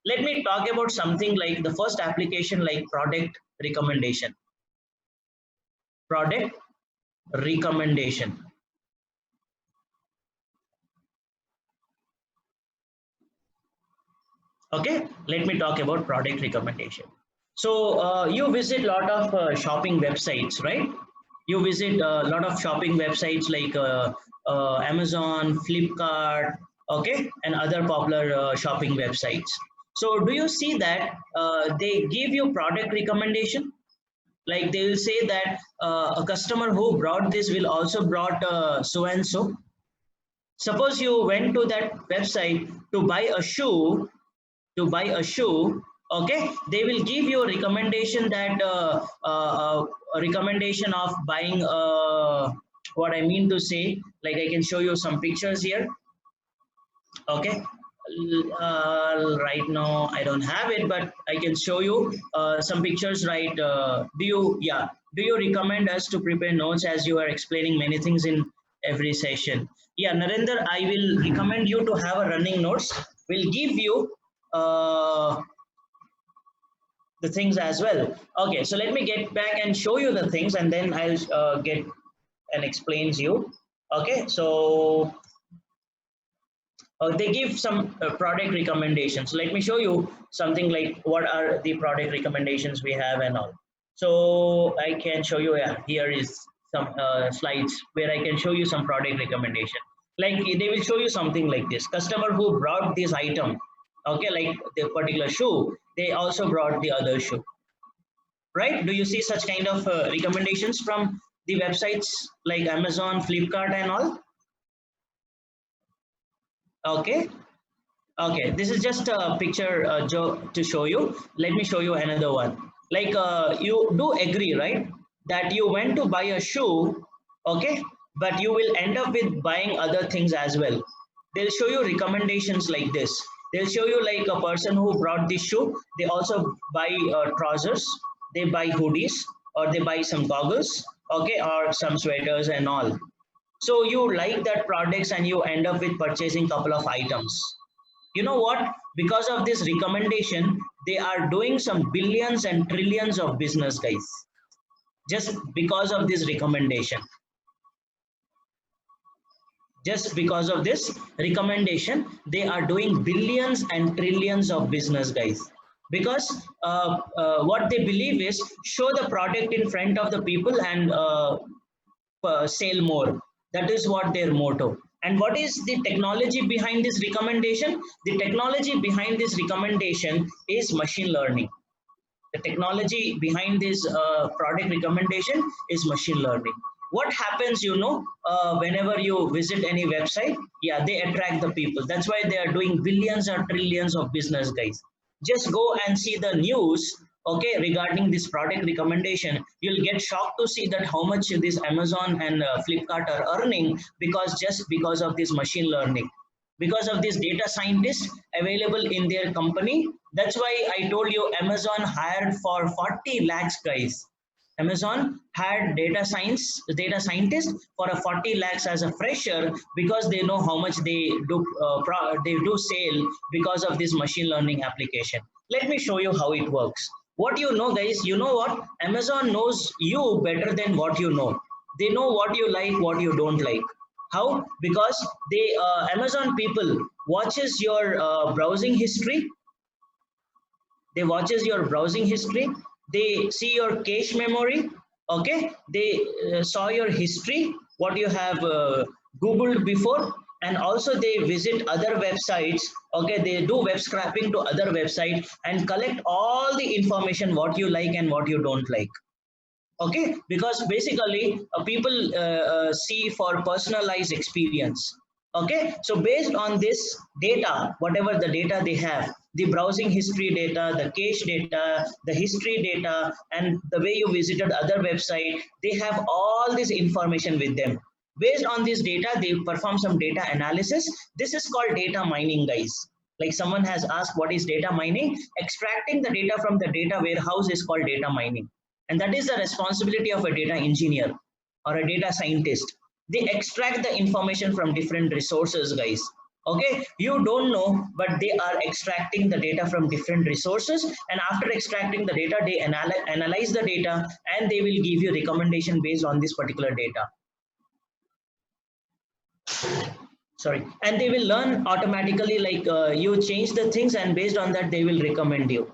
Let me talk about something like the first application, like product recommendation. Product recommendation. Okay, let me talk about product recommendation. So you visit a lot of shopping websites, right? You visit a lot of shopping websites like Amazon, Flipkart, okay, and other popular shopping websites. So do you see that they give you product recommendation? Like they will say that a customer who brought this will also brought so and so. Suppose you went to that website to buy a shoe, okay, they will give you a recommendation that a recommendation of buying what I mean to say, like I can show you some pictures here, okay. Right now I don't have it, but I can show you some pictures, right? Do you recommend us to prepare notes as you are explaining many things in every session? Yeah, Narendra, I will recommend you to have a running notes. We'll give you uh, the things as well. Okay, so let me get back and show you the things, and then I'll get and explains you. Okay, so they give some product recommendations. Let me show you something like what are the product recommendations we have and all. So I can show you, yeah, here is some slides where I can show you some product recommendation. Like they will show you something like this: customer who brought this item, okay, like the particular shoe, they also brought the other shoe, right? Do you see such kind of recommendations from the websites like Amazon, Flipkart, and all? Okay. Okay, this is just a picture, Joe, to show you. Let me show you another one. Like you do agree, right? That you went to buy a shoe, okay, but you will end up with buying other things as well. They'll show you recommendations like this. They'll show you like a person who brought this shoe. They also buy trousers, they buy hoodies, or they buy some goggles, okay, or some sweaters and all. So you like that products and you end up with purchasing couple of items. You know what, because of this recommendation they are doing some billions and trillions of business, guys, just because of this recommendation. Just because of this recommendation they are doing billions and trillions of business, guys, because what they believe is show the product in front of the people and sell more. That is what their motto. And what is the technology behind this recommendation? The technology behind this recommendation is machine learning. The technology behind this product recommendation is machine learning. What happens, whenever you visit any website, yeah, they attract the people. That's why they are doing billions or trillions of business, guys. Just go and see the news, okay, regarding this product recommendation. You'll get shocked to see that how much this Amazon and Flipkart are earning, because just because of this machine learning, because of this data scientists available in their company. That's why I told you Amazon hired for 40 lakhs, guys. Amazon had data scientists for a 40 lakhs as a fresher, because they know how much they do sale because of this machine learning application. Let me show you how it works. What you know, guys, you know what? Amazon knows you better than what you know. They know what you like, what you don't like. How? Because they Amazon people watches your browsing history. They watches your browsing history. They see your cache memory. Okay, they saw your history, what you have googled before, and also they visit other websites. Okay, they do web scraping to other websites and collect all the information what you like and what you don't like. Okay, because basically people see for personalized experience. Okay, so based on this data, whatever the data they have, the browsing history data, the cache data, the history data, and the way you visited other website, they have all this information with them. Based on this data they perform some data analysis. This is called data mining, guys. Like someone has asked what is data mining. Extracting the data from the data warehouse is called data mining, and that is the responsibility of a data engineer or a data scientist. They extract the information from different resources, guys. Okay, you don't know, but they are extracting the data from different resources, and after extracting the data, they analyze the data, and they will give you recommendation based on this particular data. Sorry, and they will learn automatically, like you change the things, and based on that, they will recommend you.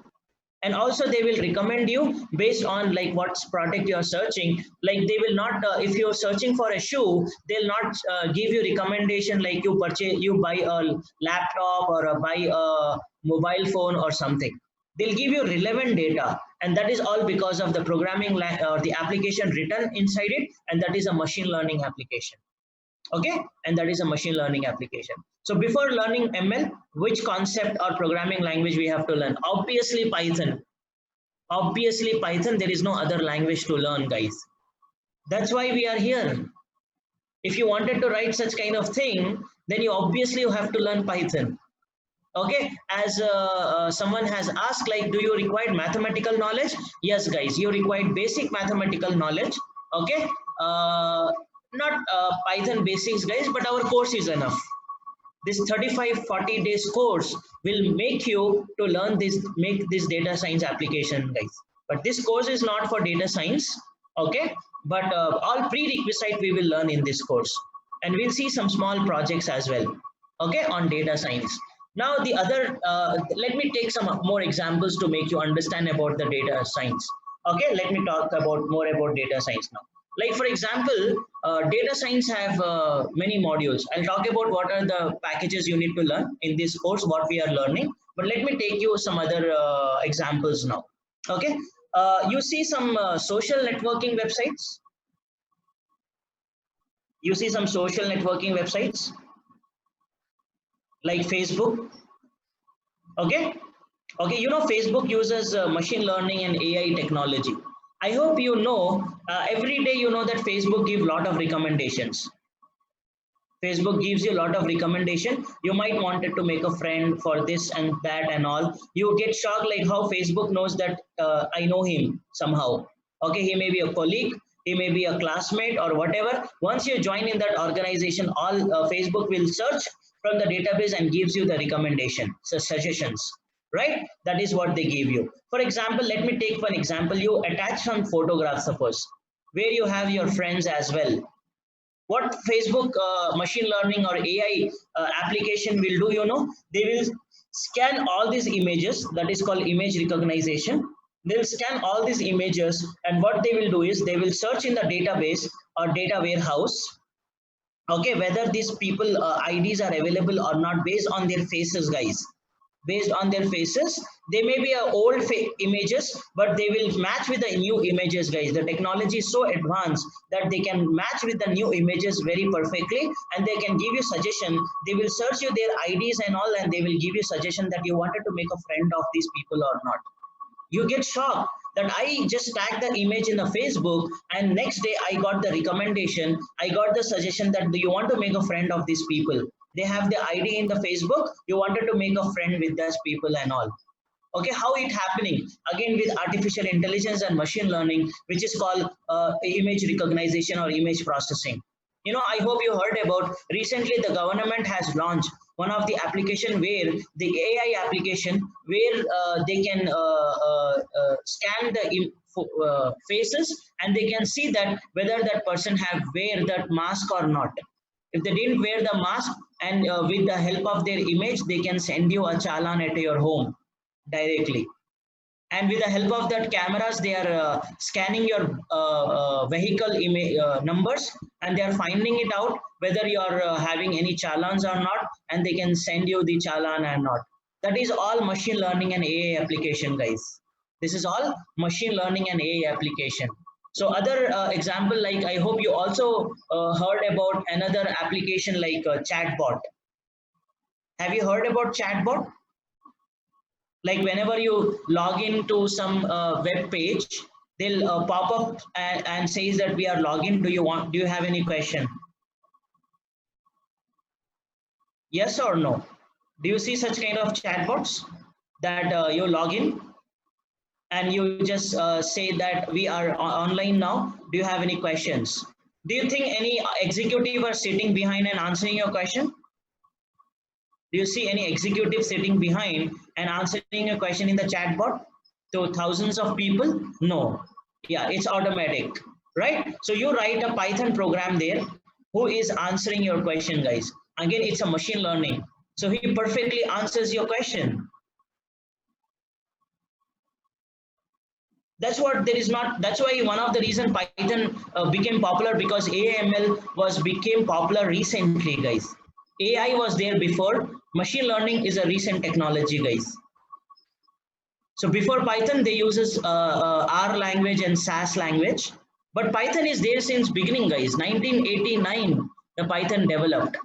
And also they will recommend you based on like what product you are searching. Like they will not, if you're searching for a shoe, they'll not give you recommendation like you purchase, you buy a laptop or buy a mobile phone or something. They'll give you relevant data, and that is all because of the programming or the application written inside it, and that is a machine learning application. Okay, and that is a machine learning application. So before learning ML, which concept or programming language we have to learn? Obviously Python. Obviously Python, there is no other language to learn, guys. That's why we are here. If you wanted to write such kind of thing, then you have to learn Python. Okay, as someone has asked, like, do you require mathematical knowledge? Yes, guys, you require basic mathematical knowledge. Okay, not Python basics, guys, but our course is enough. This 35-40 days course will make you to learn this, make this data science application, guys. But this course is not for data science. Okay, but all prerequisite we will learn in this course, and we'll see some small projects as well, okay, on data science. Now the other let me take some more examples to make you understand about the data science. Okay, let me talk about more about data science now. Like for example, data science have many modules. I'll talk about what are the packages you need to learn in this course, what we are learning. But let me take you some other examples now. Okay, you see some social networking websites. You see some social networking websites like Facebook. Okay, okay, you know Facebook uses machine learning and AI technology. I hope you know, every day you know that Facebook give lot of recommendations. Facebook gives you a lot of recommendation. You might wanted to make a friend for this and that and all. You get shocked like how Facebook knows that I know him somehow. Okay, he may be a colleague, he may be a classmate or whatever. Once you join in that organization, all Facebook will search from the database and gives you the recommendation, so suggestions, right? That is what they give you. For example, let me take one example. You attach some photographs, suppose, where you have your friends as well. What Facebook machine learning or AI application will do, you know, they will scan all these images, that is called image recognition. They'll scan all these images, and what they will do is they will search in the database or data warehouse, okay, whether these people IDs are available or not based on their faces, guys. Based on their faces, they may be old images, but they will match with the new images, guys. The technology is so advanced that they can match with the new images very perfectly, and they can give you suggestion. They will search you their IDs and all, and they will give you suggestion that you wanted to make a friend of these people or not. You get shocked that I just tagged the image in the Facebook, and next day I got the recommendation, I got the suggestion that, do you want to make a friend of these people? They have the ID in the Facebook, you wanted to make a friend with those people and all. Okay, how it happening? Again, with artificial intelligence and machine learning, which is called image recognition or image processing. You know, I hope you heard about recently the government has launched one of the application where the AI application where they can scan the faces, and they can see that whether that person have wear that mask or not. If they didn't wear the mask, and with the help of their image, they can send you a challan at your home directly. And with the help of that cameras, they are scanning your vehicle numbers, and they are finding it out whether you are having any challans or not, and they can send you the challan or not. That is all machine learning and AI application, guys. This is all machine learning and AI application. So other example, like I hope you also heard about another application like chatbot. Have you heard about chatbot? Like whenever you log into some web page, they'll pop up and says that we are logged. Do you have any question? Yes or no? Do you see such kind of chatbots that you log in and you just say that we are online now? Do you have any questions? Do you think any executive are sitting behind and answering your question? Do you see any executive sitting behind and answering a question in the chatbot to thousands of people? No. Yeah, it's automatic, right? So you write a Python program there who is answering your question, guys. Again, it's a machine learning. So he perfectly answers your question. That's what there is not. That's why one of the reason Python became popular, because AML was became popular recently, guys. AI was there before. Machine learning is a recent technology, guys. So before Python, they uses R language and SAS language, but Python is there since beginning, guys. 1989, the Python developed.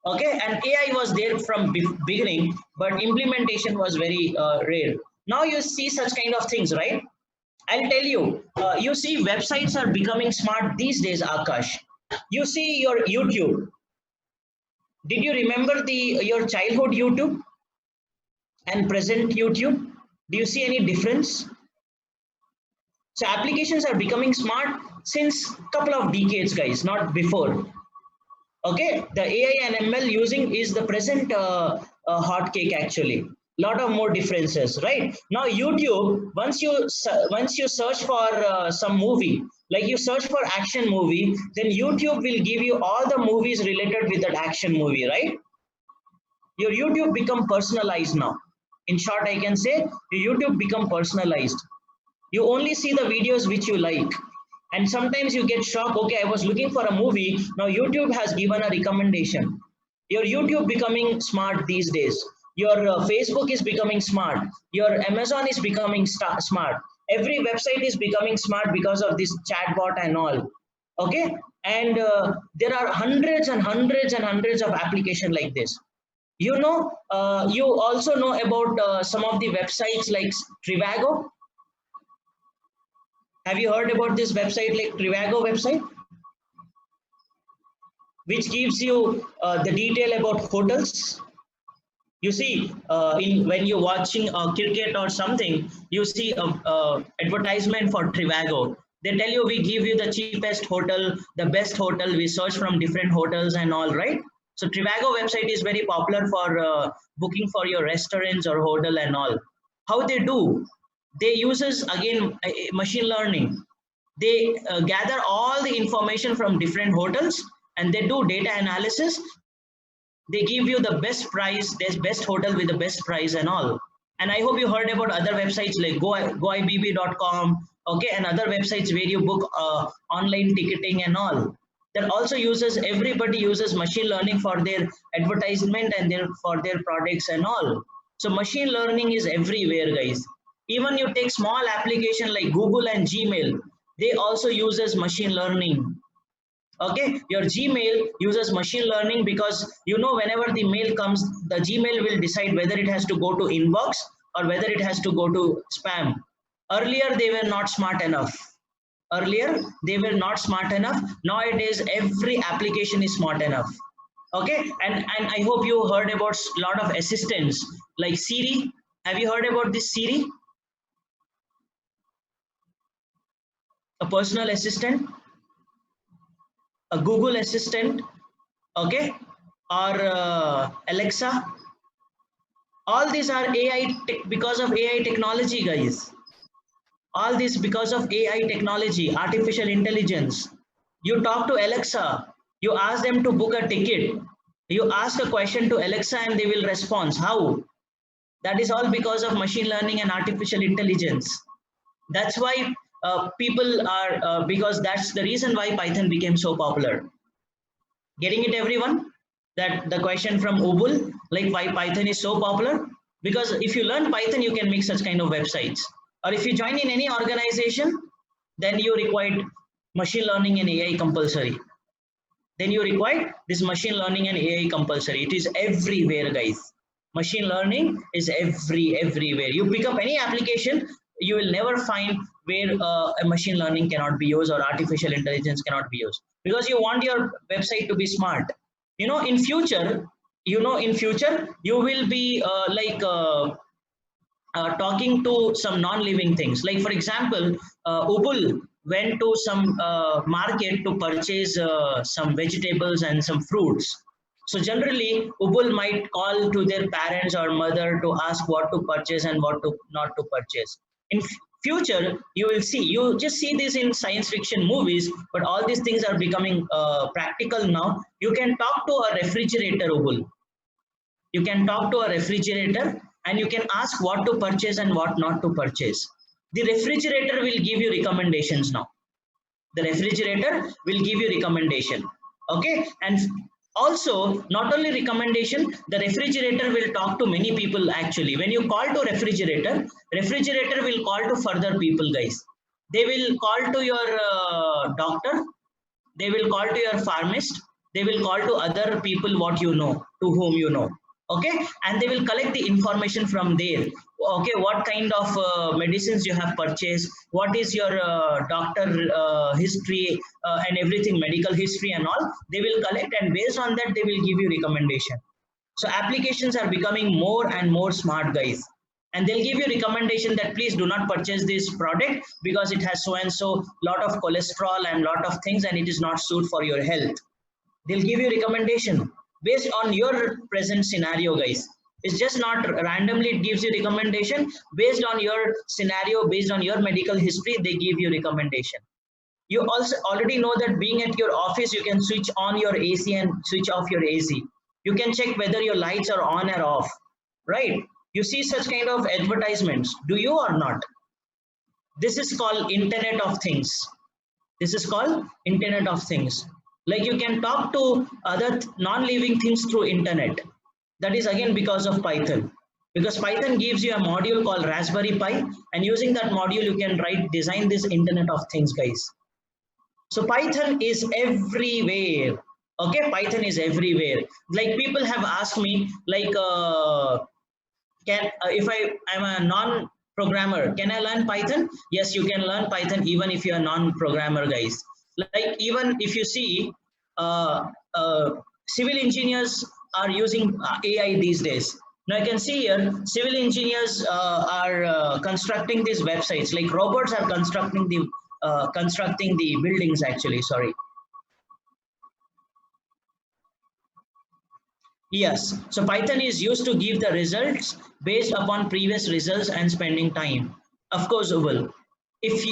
Okay, and AI was there from beginning, but implementation was very rare. Now you see such kind of things, right? I'll tell you, you see websites are becoming smart these days, Akash. You see your YouTube. Did you remember your childhood YouTube and present YouTube? Do you see any difference? So applications are becoming smart since couple of decades, guys, not before. Okay, the AI and ML using is the present hot cake actually. Lot of more differences, right? Now YouTube, once you search for some movie, like you search for action movie, then YouTube will give you all the movies related with that action movie, right? Your YouTube become personalized now. In short, I can say your YouTube become personalized. You only see the videos which you like, and sometimes you get shocked. Okay, I was looking for a movie, now YouTube has given a recommendation. Your YouTube becoming smart these days. Your Facebook is becoming smart. Your Amazon is becoming smart. Every website is becoming smart because of this chatbot and all. Okay, and there are hundreds and hundreds and hundreds of applications like this. You also know about some of the websites like Trivago. Have you heard about this website like Trivago website, which gives you the detail about hotels? You see, in when you're watching cricket or something, you see a advertisement for Trivago. They tell you we give you the cheapest hotel, the best hotel. We search from different hotels and all, right? So Trivago website is very popular for booking for your restaurants or hotel and all. How they do? They uses again machine learning. They gather all the information from different hotels and they do data analysis. They give you the best price, there's best hotel with the best price and all. And I hope you heard about other websites like goibb.com, okay, and other websites where you book online ticketing and all. That also uses, everybody uses machine learning for their advertisement and for their products and all. So machine learning is everywhere, guys. Even you take small application like Google and Gmail, they also uses machine learning. Okay, your Gmail uses machine learning because whenever the mail comes, the Gmail will decide whether it has to go to inbox or whether it has to go to spam. Earlier they were not smart enough. Nowadays every application is smart enough. Okay, and I hope you heard about a lot of assistants like Siri. Have you heard about this Siri, a personal assistant, a Google assistant, okay, or Alexa? All these are because of AI technology, guys. All this because of AI technology, artificial intelligence. You talk to Alexa, you ask them to book a ticket, you ask a question to Alexa and they will respond. How? That is all because of machine learning and artificial intelligence. That's why people are, because that's the reason why Python became so popular. Getting it, everyone? That the question from Ubul, like why Python is so popular? Because if you learn Python, you can make such kind of websites. Or if you join in any organization, then you require machine learning and AI compulsory. Then you require this machine learning and AI compulsory. It is everywhere, guys. Machine learning is everywhere. You pick up any application, you will never find where a machine learning cannot be used or artificial intelligence cannot be used, because you want your website to be smart. In future, you will be talking to some non-living things. Like for example, Ubul went to some market to purchase some vegetables and some fruits. So generally, Ubul might call to their parents or mother to ask what to purchase and what to not to purchase. In future, you will see, you just see this in science fiction movies, but all these things are becoming practical now. You can talk to a refrigerator, Ubul. You can talk to a refrigerator and you can ask what to purchase and what not to purchase. The refrigerator will give you recommendations now. The refrigerator will give you recommendation. Okay, and also not only recommendation, the refrigerator will talk to many people. Actually, when you call to refrigerator will call to further people, guys. They will call to your doctor, they will call to your pharmacist, they will call to other people what you know, to whom you know. Okay, and they will collect the information from there. Okay, what kind of medicines you have purchased, what is your doctor history, and everything, medical history and all, they will collect, and based on that they will give you recommendation. So applications are becoming more and more smart, guys, and they'll give you recommendation that please do not purchase this product because it has so and so lot of cholesterol and lot of things and it is not suit for your health. They'll give you recommendation based on your present scenario, guys. It's just not randomly, it gives you recommendation based on your scenario, based on your medical history, they give you recommendation. You also already know that being at your office, you can switch on your AC and switch off your AC. You can check whether your lights are on or off, right? You see such kind of advertisements, do you or not? This is called Internet of Things. This is called Internet of Things. Like you can talk to other non-living things through internet. That is again because of Python. Because Python gives you a module called Raspberry Pi, and using that module you can design this Internet of Things, guys. So Python is everywhere. Okay, Python is everywhere. Like people have asked me, like, can if I'm a non-programmer, can I learn Python? Yes, you can learn Python even if you are non-programmer, guys. Like even if you see, uh, civil engineers are using AI these days. Now I can see here, civil engineers are constructing these websites. Like robots are constructing the buildings. Actually, sorry. Yes, so Python is used to give the results based upon previous results and spending time. Of course, Ubal. If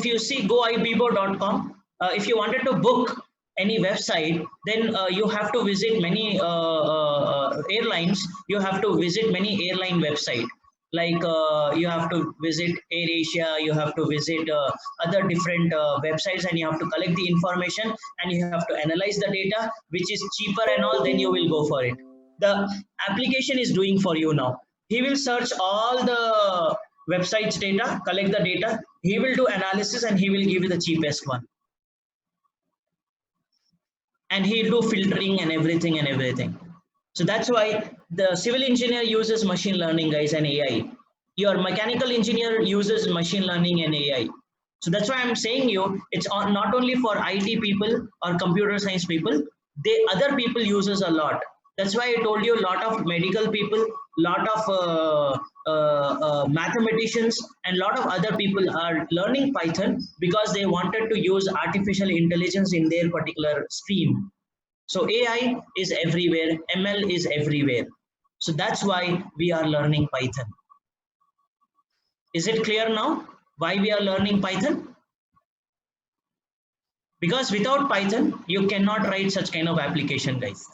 you see goibibo.com, if you wanted to book any website, then you have to visit many airlines. You have to visit many airline website. Like you have to visit AirAsia, you have to visit other different websites, and you have to collect the information and you have to analyze the data, which is cheaper and all. Then you will go for it. The application is doing for you now. He will search all the websites data, collect the data. He will do analysis and he will give you the cheapest one. And he'll do filtering and everything and everything. So that's why the civil engineer uses machine learning, guys, and AI. Your mechanical engineer uses machine learning and AI. So that's why I'm saying you, it's not only for IT people or computer science people, they other people uses a lot. That's why I told you a lot of medical people, lot of mathematicians, and lot of other people are learning Python because they wanted to use artificial intelligence in their particular stream. So AI is everywhere, ML is everywhere. So that's why we are learning Python. Is it clear now why we are learning Python? Because without Python, you cannot write such kind of application, guys.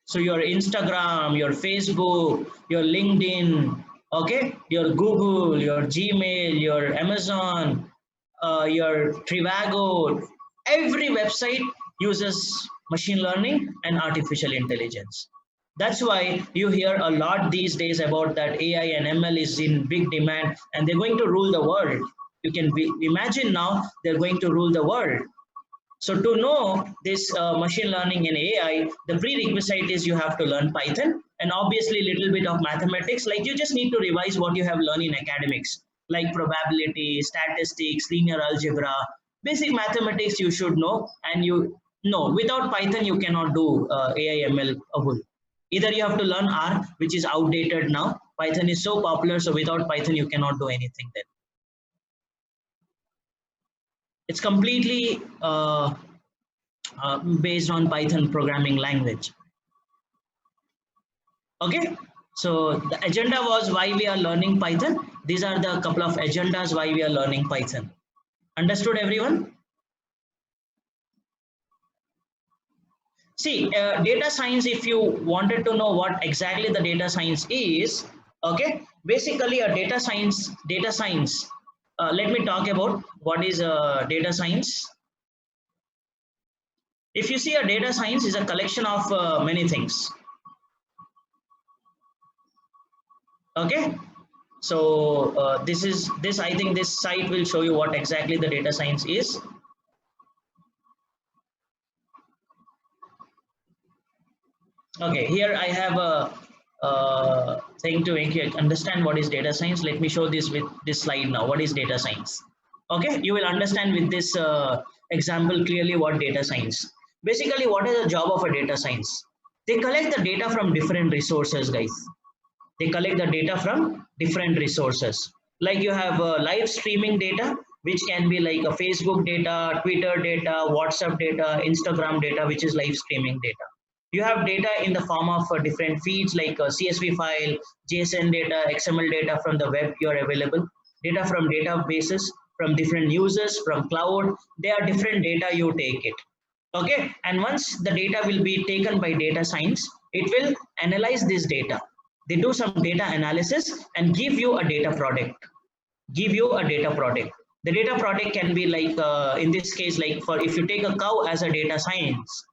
So your Instagram, your Facebook, your LinkedIn, okay, your Google, your Gmail, your Amazon, your Trivago, every website uses machine learning and artificial intelligence. That's why you hear a lot these days about that AI and ML is in big demand and they're going to rule the world. You can imagine now they're going to rule the world. So to know this machine learning and AI, the prerequisite is you have to learn Python and obviously a little bit of mathematics. Like you just need to revise what you have learned in academics, like probability, statistics, linear algebra, basic mathematics you should know. And you know, without Python, you cannot do AI ML. Either you have to learn R, which is outdated now. Python is so popular, so without Python, you cannot do anything then. It's completely based on Python programming language. Okay, so the agenda was why we are learning Python. These are the couple of agendas why we are learning Python. Understood, everyone? See, data science, if you wanted to know what exactly the data science is, okay, basically a data science, let me talk about what is data science. If you see, a data science is a collection of many things. Okay, so this I think this site will show you what exactly the data science is. Okay, here I have a thing to make you understand what is data science. Let me show this with this slide now. What is data science? Okay, you will understand with this example clearly what data science. Basically, what is the job of a data science? They collect the data from different resources, guys. They collect the data from different resources. Like you have live streaming data, which can be like a Facebook data, Twitter data, WhatsApp data, Instagram data, which is live streaming data. You have data in the form of different feeds like a CSV file, JSON data, XML data from the web you are available, data from databases, from different users, from cloud. They are different data you take it. Okay, and once the data will be taken by data science, it will analyze this data. They do some data analysis and give you a data product. Give you a data product. The data product can be like in this case, like for if you take a cow as a data science,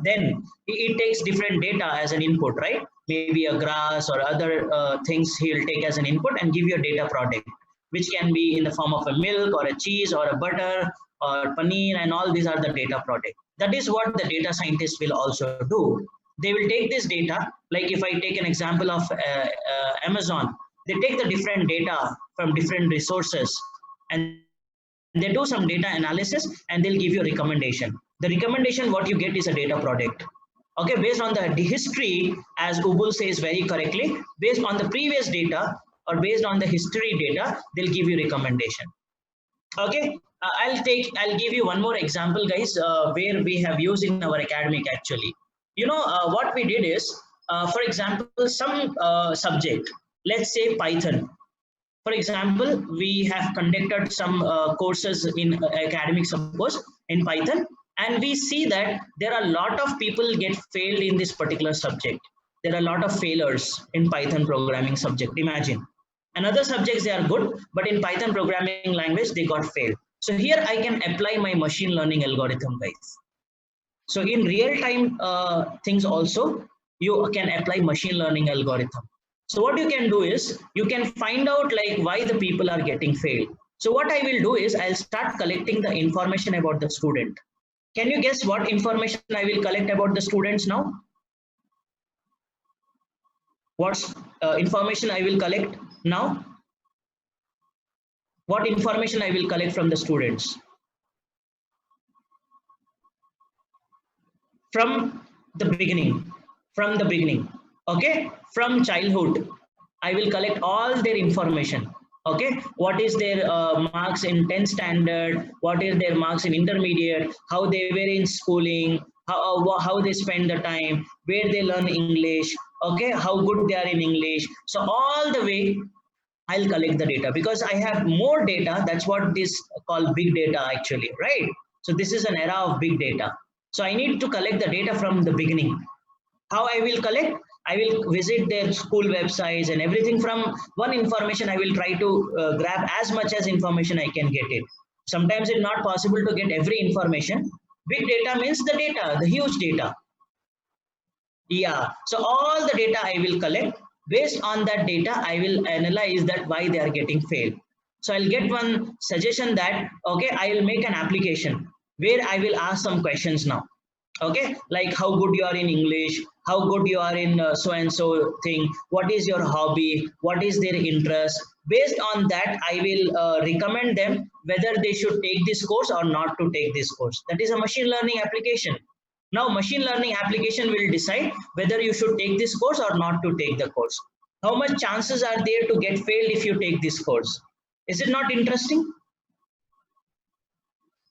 then it takes different data as an input, right? Maybe a grass or other things he'll take as an input and give you a data product, which can be in the form of a milk or a cheese or a butter or paneer, and all these are the data product. That is what the data scientist will also do. They will take this data, like if I take an example of Amazon, they take the different data from different resources and they do some data analysis and they'll give you a recommendation. The recommendation what you get is a data product. Okay, based on the history, as Ubul says very correctly, based on the previous data or based on the history data, they'll give you recommendation. Okay, I'll give you one more example, guys, where we have used in our academic actually. What we did is, for example, some subject, let's say Python. For example, we have conducted some courses in academic, suppose in Python, and we see that there are a lot of people get failed in this particular subject. There are a lot of failures in Python programming subject. Imagine. And other subjects they are good, but in Python programming language they got failed. So here I can apply my machine learning algorithm, guys. So in real time things also, you can apply machine learning algorithm. So what you can do is you can find out like why the people are getting failed. So what I will do is I'll start collecting the information about the student. Can you guess what information I will collect about the students now? What information I will collect now? What information I will collect from the students? From the beginning. From the beginning. Okay, from childhood I will collect all their information. Okay, what is their marks in 10th standard, what is their marks in intermediate, how they were in schooling, how they spend the time, where they learn English, okay, how good they are in English. So all the way I'll collect the data because I have more data. That's what this called big data actually, right? So this is an era of big data. So I need to collect the data from the beginning. How I will collect? I will visit their school websites and everything. From one information I will try to grab as much as information I can get it. Sometimes it's not possible to get every information. Big data means the data, the huge data. Yeah, so all the data I will collect. Based on that data I will analyze that why they are getting failed. So I'll get one suggestion that okay, I will make an application where I will ask some questions now. Okay, like how good you are in English, how good you are in so and so thing, what is your hobby, what is their interest. Based on that I will recommend them whether they should take this course or not to take this course. That is a machine learning application. Now machine learning application will decide whether you should take this course or not to take the course. How much chances are there to get failed if you take this course? Is it not interesting?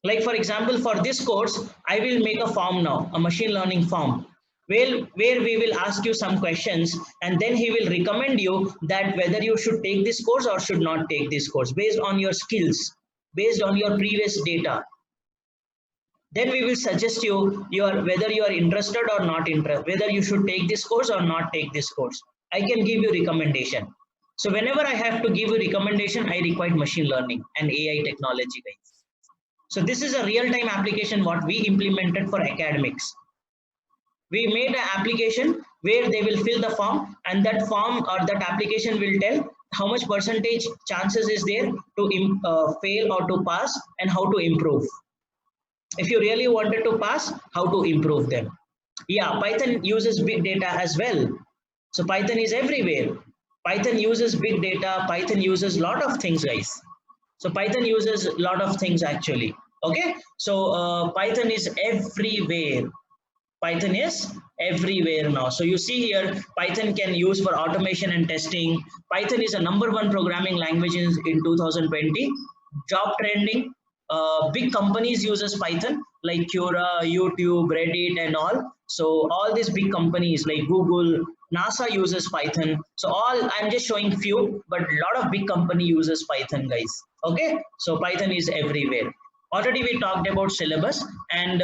Like for example, for this course, I will make a form now, a machine learning form, where we will ask you some questions, and then he will recommend you that whether you should take this course or should not take this course based on your skills, based on your previous data. Then we will suggest you whether you are interested or not interested, whether you should take this course or not take this course. I can give you recommendation. So whenever I have to give you recommendation, I require machine learning and AI technology, guys. So this is a real-time application what we implemented for academics. We made an application where they will fill the form, and that form or that application will tell how much percentage chances is there to fail or to pass, and how to improve. If you really wanted to pass, how to improve them. Yeah, Python uses big data as well. So Python is everywhere. Python uses big data. Python uses lot of things, guys. So Python uses a lot of things actually. Okay, so Python is everywhere. Python is everywhere now. So you see here, Python can use for automation and testing. Python is a #1 programming language in 2020. Job trending. Big companies uses Python like Quora, YouTube, Reddit, and all. So all these big companies like Google, NASA uses Python. So all I'm just showing few, but a lot of big company uses Python, guys. Okay, so Python is everywhere. Already we talked about syllabus, and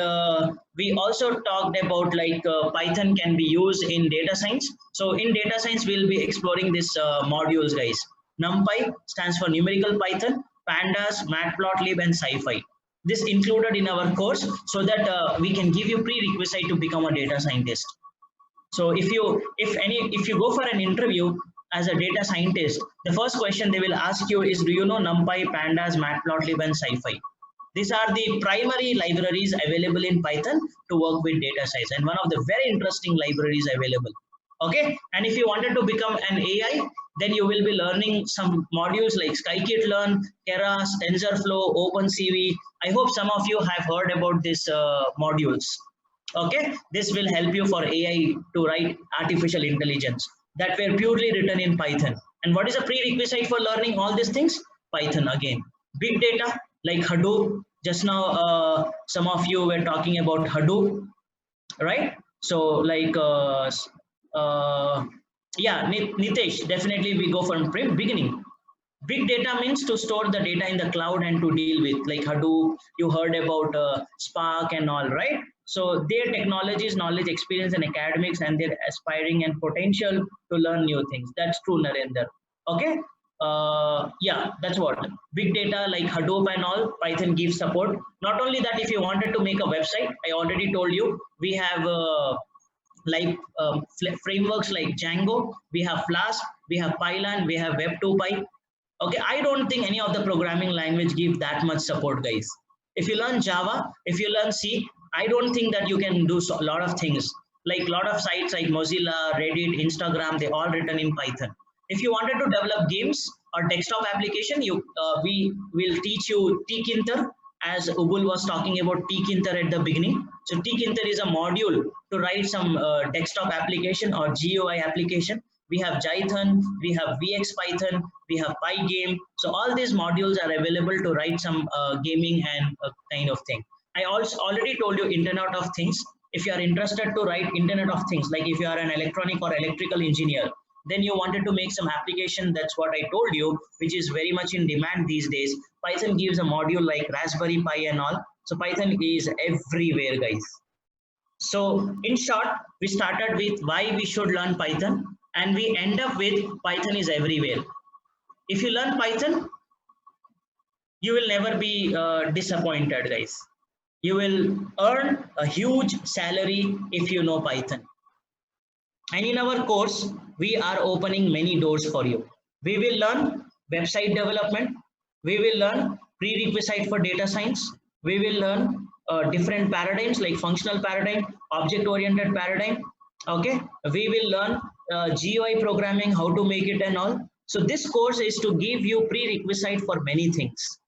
we also talked about like Python can be used in data science. So in data science we'll be exploring these modules, guys. NumPy stands for numerical Python, pandas, matplotlib, and scipy. This included in our course so that we can give you prerequisite to become a data scientist. So if you go for an interview as a data scientist, the first question they will ask you is, do you know NumPy, pandas, matplotlib, and scipy? These are the primary libraries available in Python to work with data science, and one of the very interesting libraries available. Okay, and if you wanted to become an AI, then you will be learning some modules like scikit-learn, Keras, TensorFlow, OpenCV. I hope some of you have heard about these modules. Okay, this will help you for AI to write artificial intelligence that were purely written in Python. And what is a prerequisite for learning all these things? Python again. Big data like Hadoop. Just now, some of you were talking about Hadoop, right? So like, yeah, Nitesh, definitely we go from beginning. Big data means to store the data in the cloud and to deal with like Hadoop. You heard about Spark and all, right? So their technologies, knowledge, experience, and academics, and their aspiring and potential to learn new things. That's true, Narendra. Okay. Yeah, that's what big data like Hadoop and all. Python gives support. Not only that, if you wanted to make a website, I already told you we have like frameworks like Django, we have Flask, we have Python, we have Web2Py. Okay, I don't think any of the programming language give that much support, guys. If you learn Java, if you learn C, I don't think that you can do a lot of things. Like a lot of sites like Mozilla, Reddit, Instagram, they all written in Python. If you wanted to develop games or desktop application, we will teach you Tkinter, as Ubul was talking about Tkinter at the beginning. So Tkinter is a module to write some desktop application or GUI application. We have Jython, we have VX Python, we have Pygame. So all these modules are available to write some gaming and kind of thing. I also already told you Internet of Things. If you are interested to write Internet of Things, like if you are an electronic or electrical engineer, then you wanted to make some application, that's what I told you, which is very much in demand these days. Python gives a module like Raspberry Pi and all. So Python is everywhere, guys. So in short, we started with why we should learn Python, and we end up with Python is everywhere. If you learn Python, you will never be disappointed, guys. You will earn a huge salary if you know Python. And in our course, we are opening many doors for you. We will learn website development. We will learn prerequisite for data science. We will learn different paradigms like functional paradigm, object-oriented paradigm. Okay, we will learn GUI programming, how to make it and all. So this course is to give you prerequisite for many things.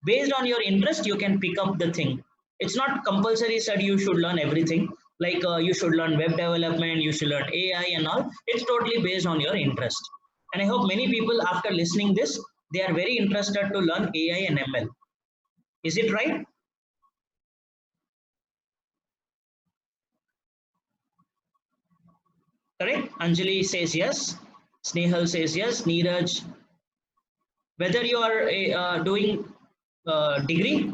Based on your interest, you can pick up the thing. It's not compulsory that you should learn everything. Like you should learn web development, you should learn AI and all. It's totally based on your interest. And I hope many people after listening this, they are very interested to learn AI and ML. Is it right? Correct? Anjali says yes. Snehal says yes. Neeraj, whether you are doing degree,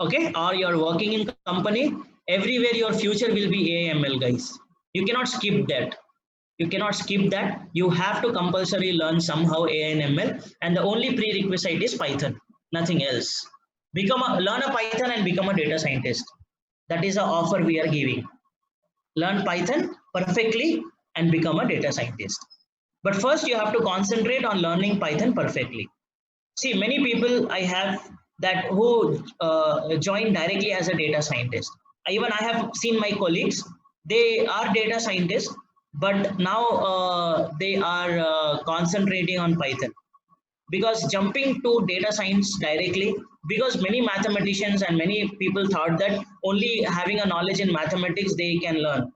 okay, or you're working in company, everywhere your future will be AML, guys. You cannot skip that. You cannot skip that. You have to compulsory learn somehow AML, and the only prerequisite is Python, nothing else. Learn a Python and become a data scientist. That is the offer we are giving. Learn Python perfectly and become a data scientist. But first you have to concentrate on learning Python perfectly. See, many people I have that who join directly as a data scientist. Even I have seen my colleagues; they are data scientists, but now they are concentrating on Python, because jumping to data science directly, because many mathematicians and many people thought that only having a knowledge in mathematics they can learn.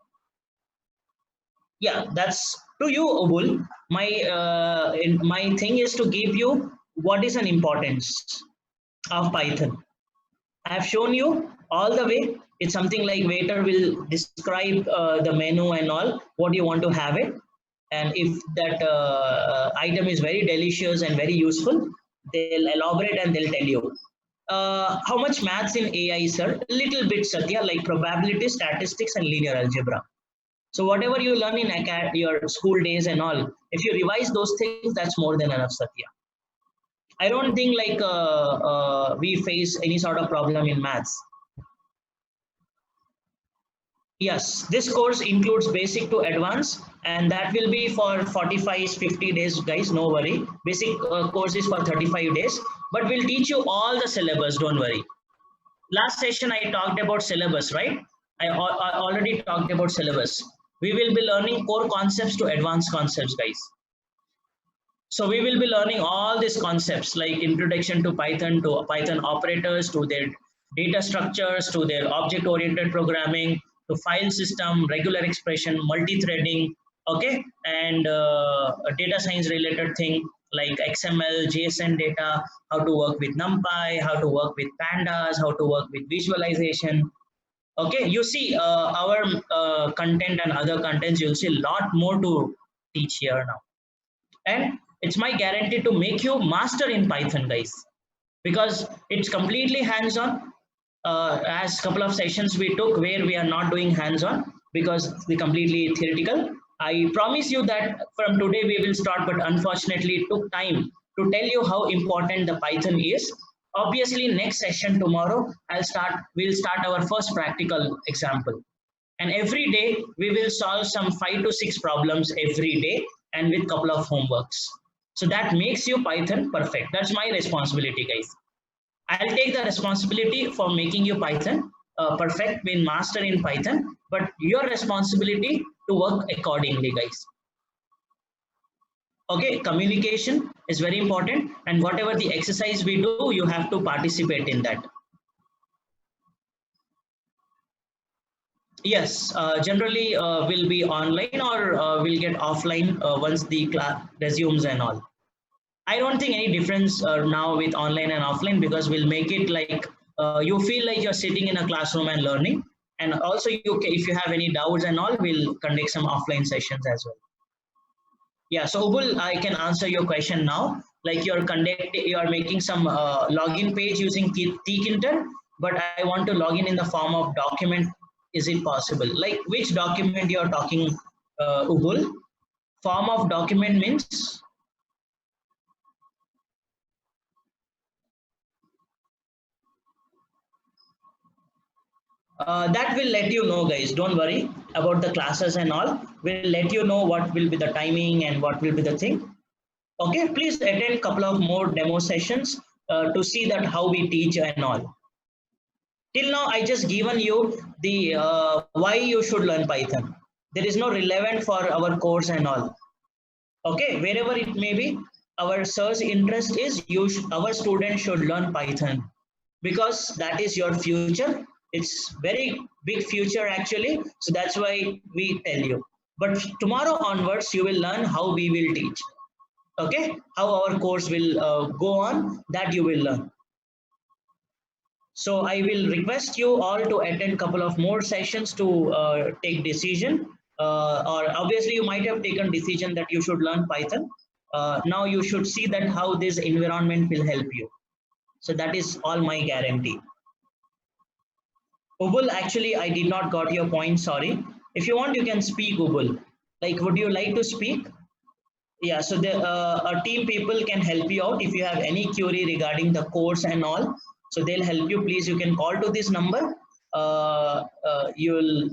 Yeah, that's to you, Obul. My thing is to give you what is an importance of Python. I have shown you all the way. It's something like waiter will describe the menu and all what you want to have it, and if that item is very delicious and very useful, they'll elaborate and they'll tell you. How much maths in AI, sir? Little bit, Satya, like probability, statistics, and linear algebra. So whatever you learn in your school days and all, if you revise those things, that's more than enough, Satya. I don't think like we face any sort of problem in maths. Yes, this course includes basic to advanced, and that will be for 45, 50 days, guys. No worry. Basic course is for 35 days, but we'll teach you all the syllabus. Don't worry. Last session, I talked about syllabus, right? I already talked about syllabus. We will be learning core concepts to advanced concepts, guys. So we will be learning all these concepts like introduction to Python operators, to their data structures, to their object-oriented programming, to file system, regular expression, multi-threading, okay, and a data science related thing like XML, JSON data, how to work with NumPy, how to work with pandas, how to work with visualization. Okay, you see our content and other contents, you'll see a lot more to teach here now. And it's my guarantee to make you master in Python, guys, because it's completely hands-on. As couple of sessions we took where we are not doing hands-on because we completely theoretical. I promise you that from today we will start, but unfortunately it took time to tell you how important the Python is. Obviously next session tomorrow we'll start our first practical example, and every day we will solve some 5 to 6 problems every day, and with couple of homeworks. So that makes you Python perfect. That's my responsibility, guys. I'll take the responsibility for making you Python perfect, being master in Python, but your responsibility to work accordingly, guys. Okay, communication is very important, and whatever the exercise we do, you have to participate in that. Yes, generally will be online, or will get offline once the class resumes and all. I don't think any difference now with online and offline, because we'll make it like you feel like you're sitting in a classroom and learning. And also, if you have any doubts and all, we'll conduct some offline sessions as well. Yeah, so Ubul, I can answer your question now. Like you're making some login page using Tkinter, but I want to log in the form of document. Is it possible? Like which document you're talking, Ubul? Form of document means. That will let you know, guys. Don't worry about the classes and all. We'll let you know what will be the timing and what will be the thing. Okay, please attend a couple of more demo sessions to see that how we teach and all. Till now, I just given you the why you should learn Python. There is no relevant for our course and all. Okay, wherever it may be, our sir's interest is our students should learn Python, because that is your future. It's very big future actually. So that's why we tell you. But tomorrow onwards, you will learn how we will teach. Okay, how our course will go on, that you will learn. So I will request you all to attend couple of more sessions to take decision. or obviously you might have taken decision that you should learn Python. Now you should see that how this environment will help you. So that is all my guarantee. Ubul, actually, I did not got your point. Sorry. If you want, you can speak, Ubul. Like, would you like to speak? Yeah. So the our team people can help you out if you have any query regarding the course and all. So they'll help you. Please, you can call to this number. You'll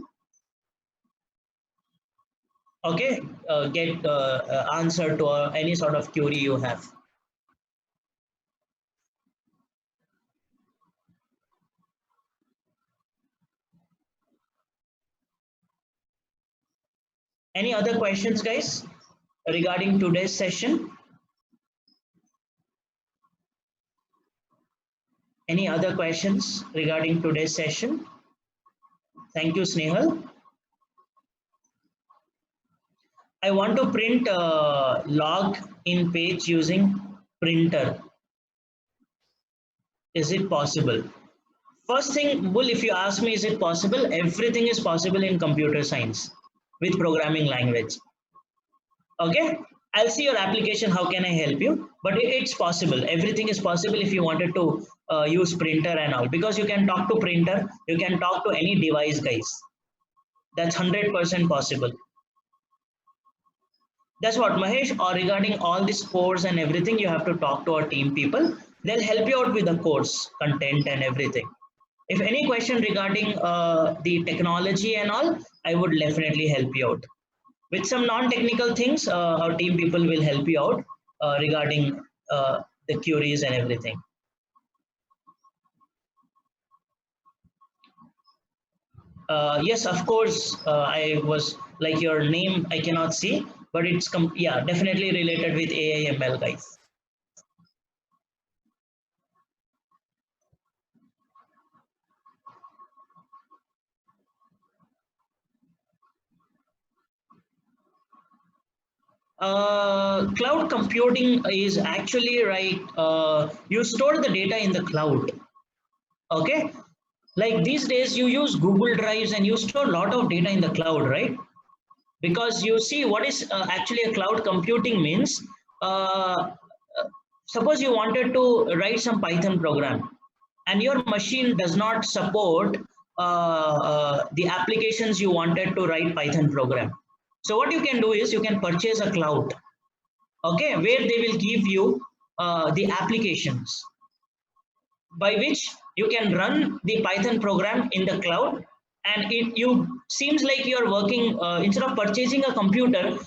okay get answer to any sort of query you have. Any other questions, guys, regarding today's session? Any other questions regarding today's session? Thank you, Snehal. I want to print a log in page using printer. Is it possible? First thing, Bull, if you ask me, is it possible? Everything is possible in computer science with programming language. Okay, I'll see your application. How can I help you? But it's possible. Everything is possible if you wanted to use printer and all, because you can talk to printer, you can talk to any device, guys. That's 100% possible. That's what, Mahesh, or regarding all this course and everything, you have to talk to our team people. They'll help you out with the course content and everything. If any question regarding the technology and all, I would definitely help you out. With some non-technical things, our team people will help you out regarding the queries and everything. Yes, of course, I was like your name, I cannot see, but it's yeah, definitely related with AI ML, guys. Cloud computing is actually right. You store the data in the cloud. Okay, like these days you use Google Drives and you store a lot of data in the cloud, right? Because you see what is actually a cloud computing means. Suppose you wanted to write some Python program, and your machine does not support the applications you wanted to write Python program. So what you can do is you can purchase a cloud, okay, where they will give you the applications by which you can run the Python program in the cloud, and it you seems like you're working instead of purchasing a computer,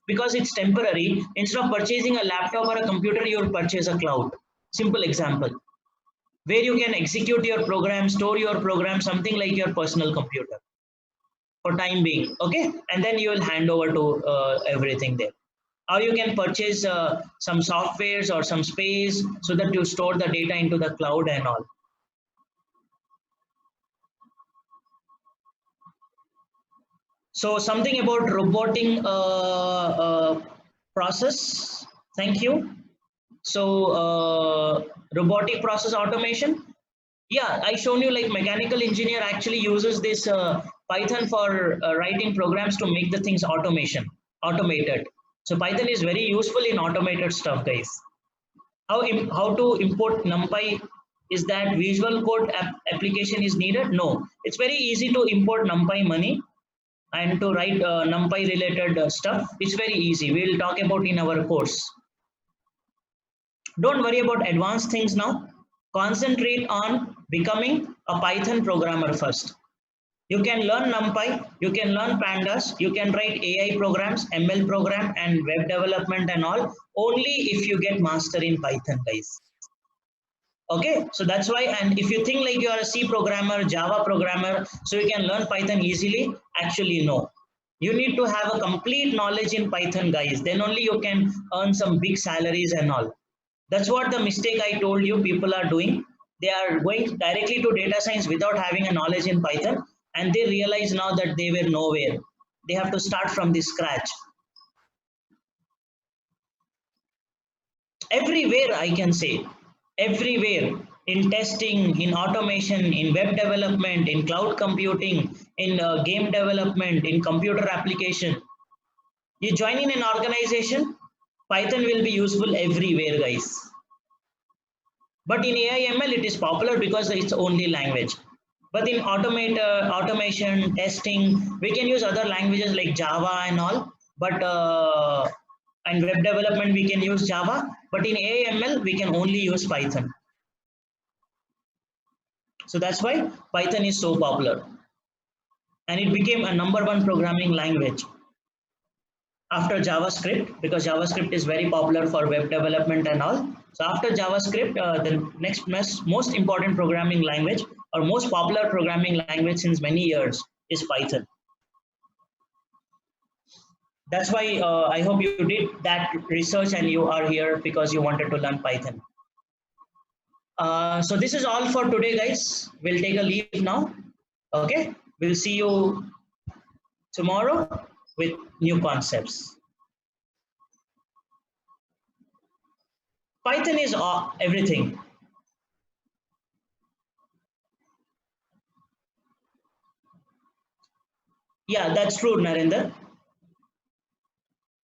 because it's temporary. Instead of purchasing a laptop or a computer, you'll purchase a cloud. Simple example, where you can execute your program, store your program, something like your personal computer for time being, okay, and then you will hand over to everything there. Or you can purchase some softwares or some space so that you store the data into the cloud and all. So something about roboting process. Thank you. So robotic process automation. Yeah, I shown you like mechanical engineer actually uses this Python for writing programs to make the things automated. So Python is very useful in automated stuff, guys. How to import NumPy? Is that Visual Code application is needed? No, it's very easy to import NumPy money and to write NumPy related stuff. It's very easy. We will talk about in our course. Don't worry about advanced things now. Concentrate on becoming a Python programmer first. You can learn NumPy, you can learn Pandas, you can write AI programs, ML program, and web development and all, only if you get master in Python, guys. Okay, so that's why. And if you think like you are a C programmer, Java programmer, so you can learn Python easily, actually no. You need to have a complete knowledge in Python, guys. Then only you can earn some big salaries and all. That's what the mistake I told you people are doing. They are going directly to data science without having a knowledge in Python, and they realize now that they were nowhere. They have to start from the scratch. Everywhere, I can say, everywhere. in testing, in automation, in web development, in cloud computing, in game development, in computer application. You join in an organization, Python will be useful everywhere, guys. But in AI/ML, it is popular because it's only language. But in automation, testing, we can use other languages like Java and all. But in web development, we can use Java. But in AI/ML, we can only use Python. So that's why Python is so popular. And it became a #1 programming language after JavaScript, because JavaScript is very popular for web development and all. So after JavaScript, the next most important programming language or most popular programming language since many years is Python. That's why I hope you did that research and you are here because you wanted to learn Python. So this is all for today, guys. We'll take a leave now. Okay, we'll see you tomorrow with new concepts. Python is everything. Yeah, that's true, Narendra.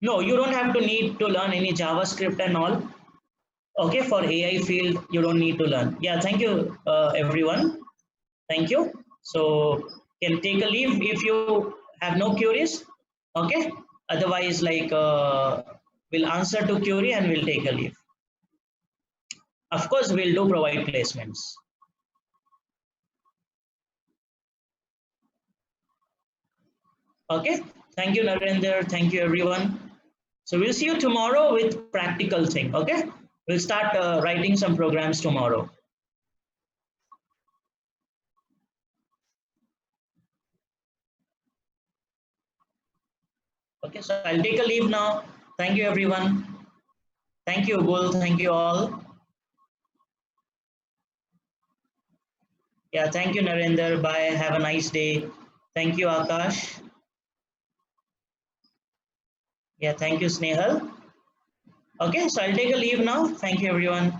No, you don't have to need to learn any JavaScript and all. Okay, for AI field, you don't need to learn. Yeah, thank you, everyone. Thank you. So can take a leave if you have no queries. Okay. Otherwise, like we'll answer to query and we'll take a leave. Of course, we'll do provide placements. Okay. Thank you, Narendra. Thank you, everyone. So we'll see you tomorrow with practical thing. Okay. We'll start writing some programs tomorrow. Okay. So I'll take a leave now. Thank you, everyone. Thank you, Bull. Thank you all. Yeah. Thank you, Narendra. Bye. Have a nice day. Thank you, Akash. Yeah. Thank you, Snehal. Okay. So I'll take a leave now. Thank you, everyone.